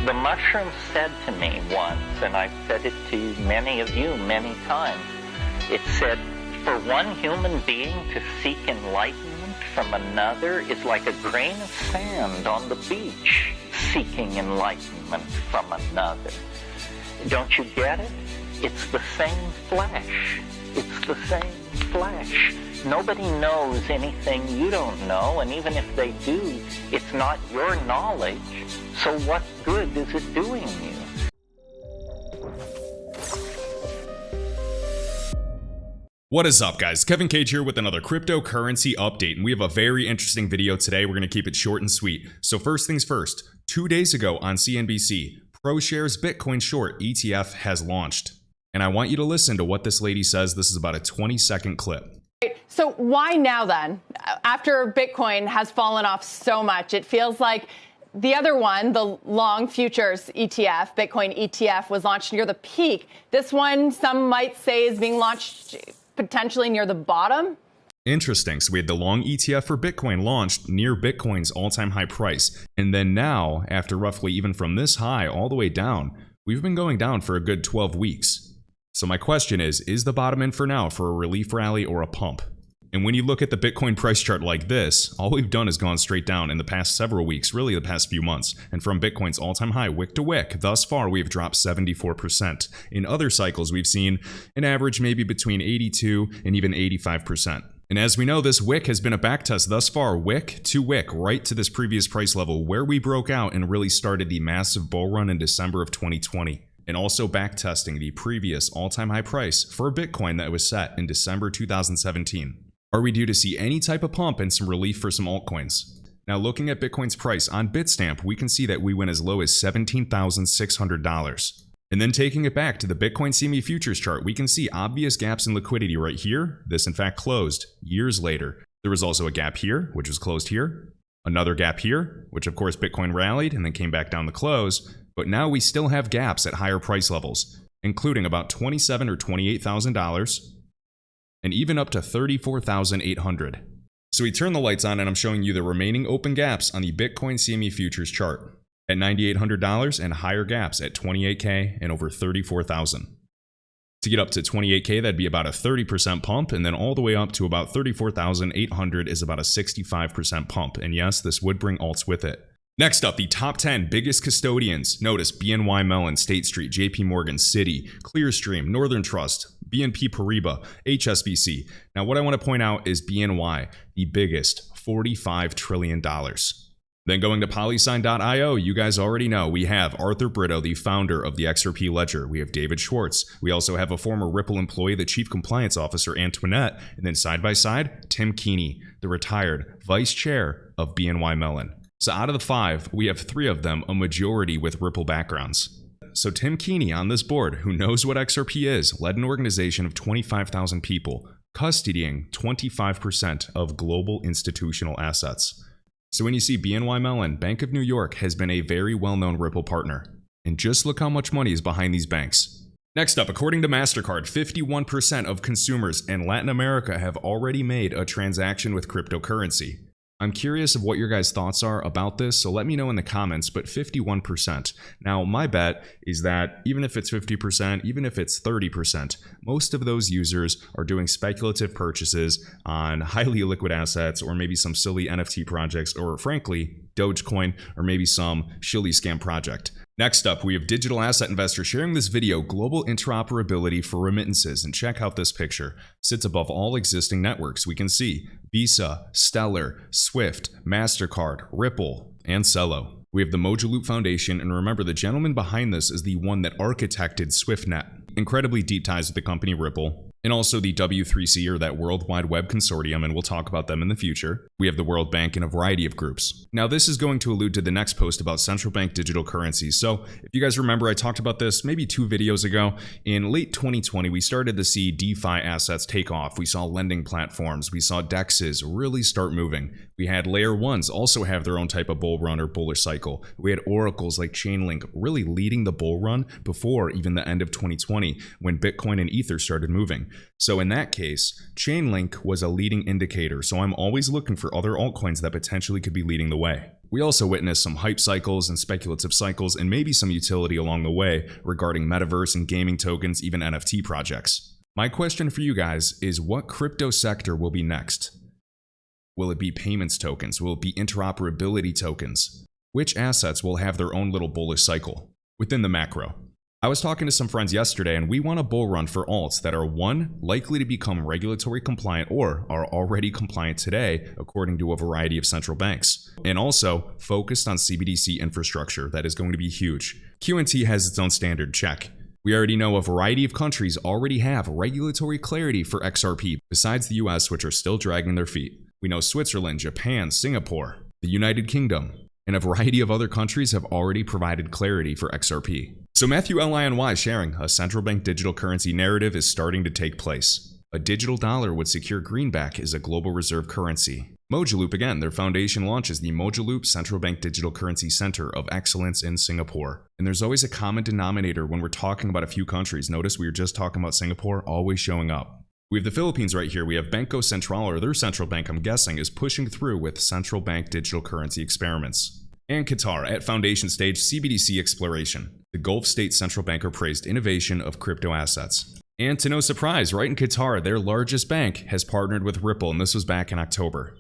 The mushroom said to me once, and I've said it to many of you many times, it said, for one human being to seek enlightenment from another is like a grain of sand on the beach seeking enlightenment from another. Don't you get it? It's the same flesh. It's the same flesh. Nobody knows anything you don't know, and even if they do, it's not your knowledge. So what good is it doing you? What is up, guys? Kevin Cage here with another cryptocurrency update, and we have a very interesting video today. We're going to keep it short and sweet. So first things first, 2 days ago on CNBC, ProShares Bitcoin Short ETF has launched. And I want you to listen to what this lady says. This is about a 20-second clip. So why now then? After Bitcoin has fallen off so much, it feels like the other one, the long futures ETF, Bitcoin ETF, was launched near the peak. This one, some might say, is being launched potentially near the bottom. Interesting. So we had the long ETF for Bitcoin launched near Bitcoin's all-time high price. And then now, after roughly even from this high all the way down, we've been going down for a good 12 weeks. So my question is the bottom in for now for a relief rally or a pump? And when you look at the Bitcoin price chart like this, all we've done is gone straight down in the past several weeks, really the past few months. And from Bitcoin's all-time high wick to wick, thus far we've dropped 74%. In other cycles, we've seen an average maybe between 82 and even 85%. And as we know, this wick has been a backtest thus far, wick to wick, right to this previous price level where we broke out and really started the massive bull run in December of 2020. And also backtesting the previous all-time high price for Bitcoin that was set in December 2017. Are we due to see any type of pump and some relief for some altcoins? Now looking at Bitcoin's price on Bitstamp, we can see that we went as low as $17,600. And then taking it back to the Bitcoin CME futures chart, we can see obvious gaps in liquidity right here. This in fact closed years later. There was also a gap here, which was closed here. Another gap here, which of course Bitcoin rallied and then came back down to close. But now we still have gaps at higher price levels, including about $27,000 or $28,000 and even up to $34,800. So we turn the lights on and I'm showing you the remaining open gaps on the Bitcoin CME futures chart at $9,800 and higher gaps at $28K and over $34,000. To get up to $28K, that'd be about a 30% pump, and then all the way up to about $34,800 is about a 65% pump. And yes, this would bring alts with it. Next up, the top 10 biggest custodians. Notice BNY Mellon, State Street, JP Morgan, Citi, Clearstream, Northern Trust, BNP Paribas, HSBC. Now what I want to point out is BNY, the biggest, $45 trillion. Then going to Polysign.io, you guys already know we have Arthur Brito, the founder of the XRP ledger. We have David Schwartz. We also have a former Ripple employee, the chief compliance officer, Antoinette. And then side by side, Tim Keeney, the retired vice chair of BNY Mellon. So out of the 5, we have 3 of them, a majority with Ripple backgrounds. So Tim Keeney on this board, who knows what XRP is, led an organization of 25,000 people, custodying 25% of global institutional assets. So when you see BNY Mellon, Bank of New York has been a very well-known Ripple partner. And just look how much money is behind these banks. Next up, according to Mastercard, 51% of consumers in Latin America have already made a transaction with cryptocurrency. I'm curious of what your guys' thoughts are about this, so let me know in the comments, but 51%. Now, my bet is that even if it's 50%, even if it's 30%, most of those users are doing speculative purchases on highly illiquid assets or maybe some silly NFT projects or, frankly, Dogecoin or maybe some shilly scam project. Next up, we have digital asset investors sharing this video, global interoperability for remittances, and check out this picture. Sits above all existing networks. We can see Visa, Stellar, Swift, Mastercard, Ripple, and Cello. We have the Mojaloop Foundation, and remember the gentleman behind this is the one that architected SwiftNet. Incredibly deep ties with the company Ripple. And also the W3C, or that World Wide Web Consortium, and we'll talk about them in the future. We have the World Bank and a variety of groups. Now this is going to allude to the next post about central bank digital currencies. So if you guys remember, I talked about this maybe 2 videos ago. In late 2020, we started to see DeFi assets take off. We saw lending platforms. We saw DEXs really start moving. We had layer 1s also have their own type of bull run or bullish cycle. We had oracles like Chainlink really leading the bull run before even the end of 2020 when Bitcoin and Ether started moving. So in that case, Chainlink was a leading indicator. So I'm always looking for other altcoins that potentially could be leading the way. We also witnessed some hype cycles and speculative cycles and maybe some utility along the way regarding metaverse and gaming tokens, even NFT projects. My question for you guys is, what crypto sector will be next? Will it be payments tokens? Will it be interoperability tokens? Which assets will have their own little bullish cycle within the macro? I was talking to some friends yesterday, and we want a bull run for alts that are 1, likely to become regulatory compliant or are already compliant today, according to a variety of central banks, and also focused on CBDC infrastructure. That is going to be huge. QNT has its own standard, check. We already know a variety of countries already have regulatory clarity for XRP, besides the US, which are still dragging their feet. We know Switzerland, Japan, Singapore, the United Kingdom, and a variety of other countries have already provided clarity for XRP. So Matthew LINY sharing, a central bank digital currency narrative is starting to take place. A digital dollar would secure greenback as a global reserve currency. Mojaloop again, their foundation launches the Mojaloop Central Bank Digital Currency Center of Excellence in Singapore. And there's always a common denominator when we're talking about a few countries. Notice we were just talking about Singapore always showing up. We have the Philippines right here. We have Banco Central, or their central bank, I'm guessing, is pushing through with central bank digital currency experiments. And Qatar at foundation stage CBDC exploration. The Gulf State Central Banker praised innovation of crypto assets. And to no surprise, right in Qatar, their largest bank has partnered with Ripple, and this was back in October,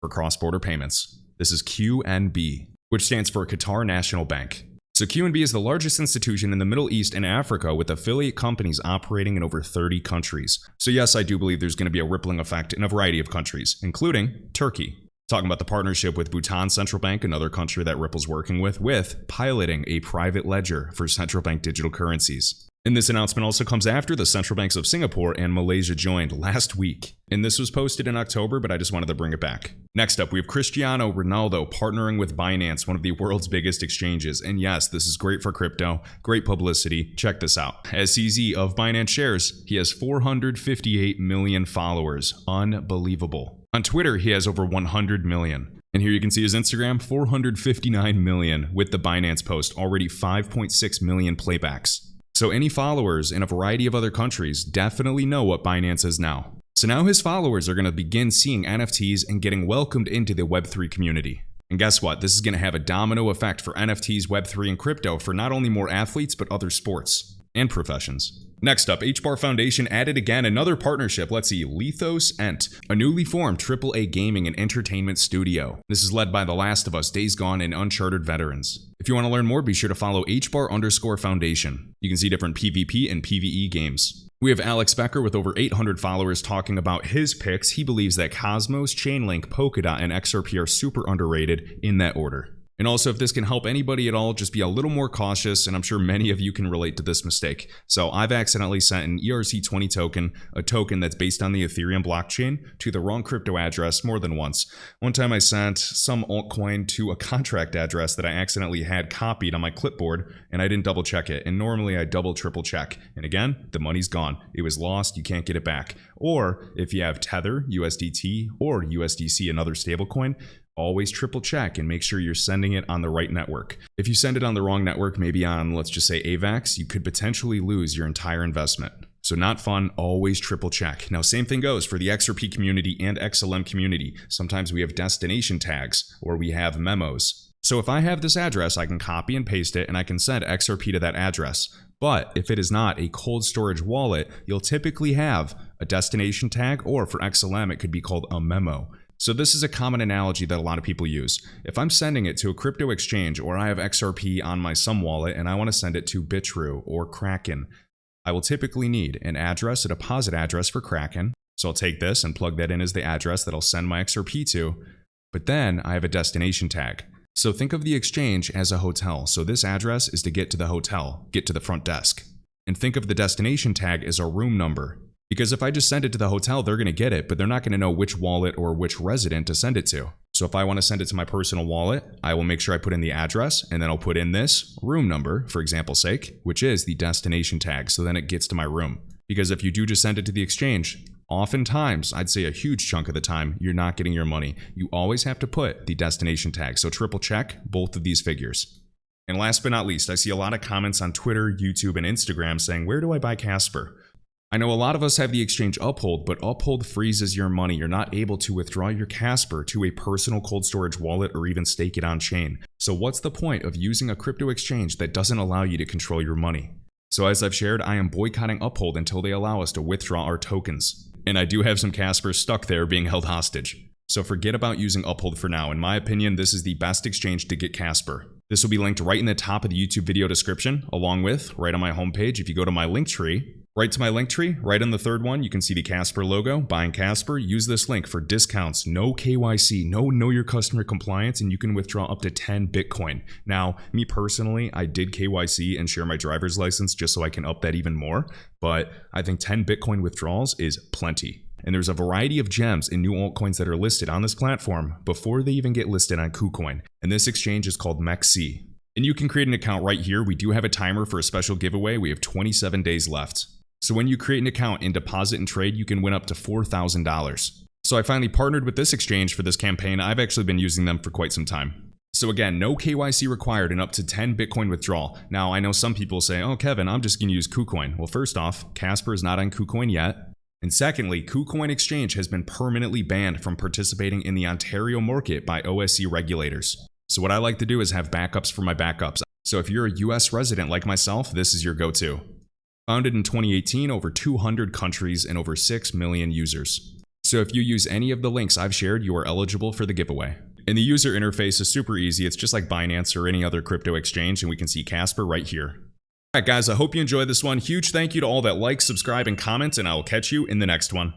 for cross-border payments. This is QNB, which stands for Qatar National Bank. So QNB is the largest institution in the Middle East and Africa, with affiliate companies operating in over 30 countries. So yes, I do believe there's going to be a rippling effect in a variety of countries, including Turkey. Talking about the partnership with Bhutan Central Bank, another country that Ripple's working with piloting a private ledger for central bank digital currencies. And this announcement also comes after the central banks of Singapore and Malaysia joined last week. And this was posted in October, but I just wanted to bring it back. Next up, we have Cristiano Ronaldo partnering with Binance, one of the world's biggest exchanges. And yes, this is great for crypto, great publicity. Check this out. As CZ of Binance shares, he has 458 million followers. Unbelievable. On Twitter, he has over 100 million. And here you can see his Instagram, 459 million, with the Binance post, already 5.6 million playbacks. So any followers in a variety of other countries definitely know what Binance is now. So now his followers are going to begin seeing NFTs and getting welcomed into the Web3 community. And guess what? This is going to have a domino effect for NFTs, Web3, and crypto for not only more athletes, but other sports and professions. Next up, HBAR Foundation added again another partnership. Let's see, Lethos Ent, a newly formed AAA gaming and entertainment studio. This is led by The Last of Us, Days Gone, and Uncharted veterans. If you want to learn more, be sure to follow HBAR_Foundation. You can see different PvP and PvE games. We have Alex Becker with over 800 followers talking about his picks. He believes that Cosmos, Chainlink, Polkadot, and XRP are super underrated in that order. And also, if this can help anybody at all, just be a little more cautious, and I'm sure many of you can relate to this mistake. So I've accidentally sent an ERC20 token, a token that's based on the Ethereum blockchain, to the wrong crypto address more than once. One time I sent some altcoin to a contract address that I accidentally had copied on my clipboard, and I didn't double check it. And normally I double, triple check. And again, the money's gone. It was lost, you can't get it back. Or if you have Tether, USDT, or USDC, another stablecoin, always triple check and make sure you're sending it on the right network. If you send it on the wrong network, maybe on, let's just say AVAX, you could potentially lose your entire investment. So not fun, always triple check. Now, same thing goes for the XRP community and XLM community. Sometimes we have destination tags or we have memos. So if I have this address, I can copy and paste it and I can send XRP to that address. But if it is not a cold storage wallet, you'll typically have a destination tag, or for XLM, it could be called a memo. So this is a common analogy that a lot of people use. If I'm sending it to a crypto exchange, or I have XRP on my Sum wallet and I want to send it to Bitrue or Kraken, I will typically need an address, a deposit address for Kraken. So I'll take this and plug that in as the address that I'll send my XRP to. But then I have a destination tag. So think of the exchange as a hotel. So this address is to get to the hotel, get to the front desk. And think of the destination tag as a room number. Because if I just send it to the hotel, they're going to get it, but they're not going to know which wallet or which resident to send it to. So if I want to send it to my personal wallet, I will make sure I put in the address, and then I'll put in this room number, for example's sake, which is the destination tag. So then it gets to my room. Because if you do just send it to the exchange, oftentimes, I'd say a huge chunk of the time, you're not getting your money. You always have to put the destination tag. So triple check both of these figures. And last but not least, I see a lot of comments on Twitter, YouTube, and Instagram saying, where do I buy Casper? I know a lot of us have the exchange Uphold, but Uphold freezes your money. You're not able to withdraw your Casper to a personal cold storage wallet or even stake it on chain. So what's the point of using a crypto exchange that doesn't allow you to control your money? So as I've shared, I am boycotting Uphold until they allow us to withdraw our tokens. And I do have some Casper stuck there being held hostage. So forget about using Uphold for now. In my opinion, this is the best exchange to get Casper. This will be linked right in the top of the YouTube video description, along with, right on my homepage, if you go to my link tree, right to my link tree, right on the third one, you can see the Casper logo, buying Casper. Use this link for discounts, no KYC, no know your customer compliance, and you can withdraw up to 10 Bitcoin. Now, me personally, I did KYC and share my driver's license just so I can up that even more, but I think 10 Bitcoin withdrawals is plenty. And there's a variety of gems and new altcoins that are listed on this platform before they even get listed on KuCoin. And this exchange is called MEXC. And you can create an account right here. We do have a timer for a special giveaway. We have 27 days left. So when you create an account and deposit and trade, you can win up to $4,000. So I finally partnered with this exchange for this campaign. I've actually been using them for quite some time. So again, no KYC required and up to 10 Bitcoin withdrawal. Now, I know some people say, oh, Kevin, I'm just going to use KuCoin. Well, first off, Casper is not on KuCoin yet. And secondly, KuCoin Exchange has been permanently banned from participating in the Ontario market by OSC regulators. So what I like to do is have backups for my backups. So if you're a US resident like myself, this is your go-to. Founded in 2018, over 200 countries and over 6 million users. So if you use any of the links I've shared, you are eligible for the giveaway. And the user interface is super easy. It's just like Binance or any other crypto exchange, and we can see Casper right here. Alright guys, I hope you enjoyed this one. Huge thank you to all that like, subscribe, and comment, and I will catch you in the next one.